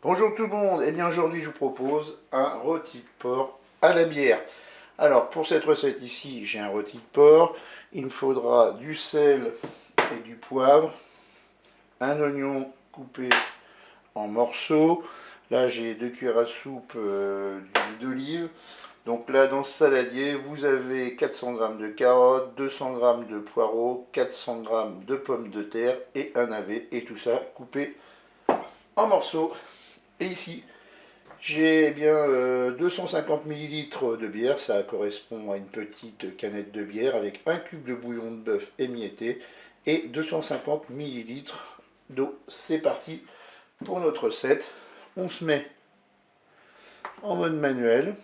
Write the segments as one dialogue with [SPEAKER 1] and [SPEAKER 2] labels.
[SPEAKER 1] Bonjour tout le monde, et bien aujourd'hui je vous propose un rôti de porc à la bière. Alors pour cette recette ici, j'ai un rôti de porc, il me faudra du sel et du poivre, un oignon coupé en morceaux, là j'ai 2 cuillères à soupe d'huile d'olive. Donc là dans ce saladier vous avez 400 g de carottes, 200 g de poireaux, 400 g de pommes de terre et un navet, et tout ça coupé en morceaux. Et ici j'ai bien 250 ml de bière, ça correspond à une petite canette de bière avec un cube de bouillon de bœuf émietté et 250 ml d'eau. C'est parti pour notre recette. On se met en mode manuel,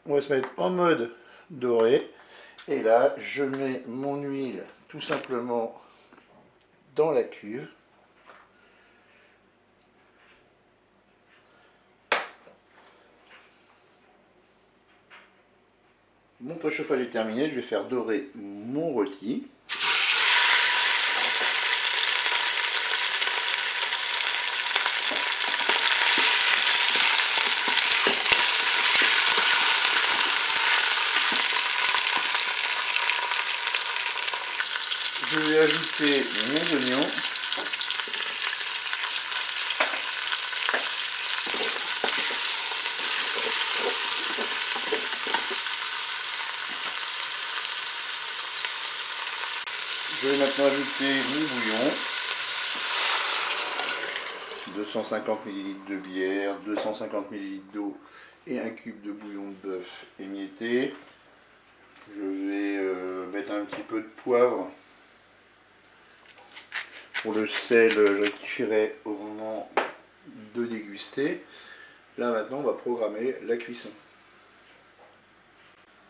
[SPEAKER 1] on va se mettre en mode doré et là je mets mon huile tout simplement dans la cuve. Mon préchauffage est terminé, je vais faire dorer mon rôti. Je vais ajouter mes oignons. Je vais maintenant ajouter mon bouillon. 250 ml de bière, 250 ml d'eau et un cube de bouillon de bœuf émietté. Je vais mettre un petit peu de poivre. Pour le sel, je rectifierai au moment de déguster. Là maintenant, on va programmer la cuisson.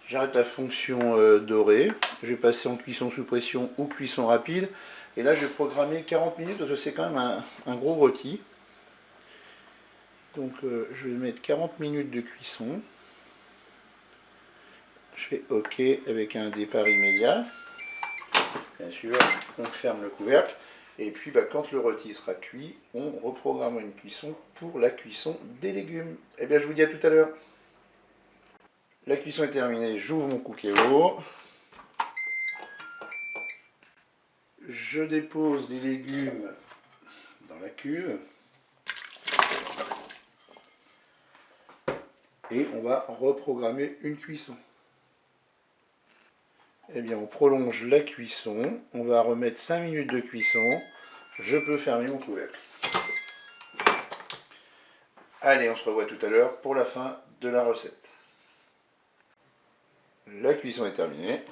[SPEAKER 1] J'arrête la fonction dorée. Je vais passer en cuisson sous pression ou cuisson rapide. Et là, je vais programmer 40 minutes parce que c'est quand même un gros rôti. Donc je vais mettre 40 minutes de cuisson. Je fais OK avec un départ immédiat. Bien sûr, on ferme le couvercle. Et puis quand le rôti sera cuit, on reprogramme une cuisson pour la cuisson des légumes. Et bien je vous dis à tout à l'heure. La cuisson est terminée, j'ouvre mon cookéo. Je dépose les légumes dans la cuve. Et on va reprogrammer une cuisson. Eh bien, on prolonge la cuisson. On va remettre 5 minutes de cuisson. Je peux fermer mon couvercle. Allez, on se revoit tout à l'heure pour la fin de la recette. La cuisson est terminée.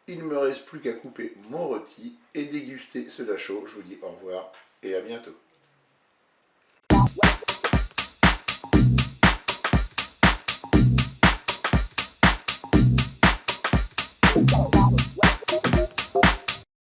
[SPEAKER 1] Il ne me reste plus qu'à couper mon rôti et déguster cela chaud. Je vous dis au revoir et à bientôt.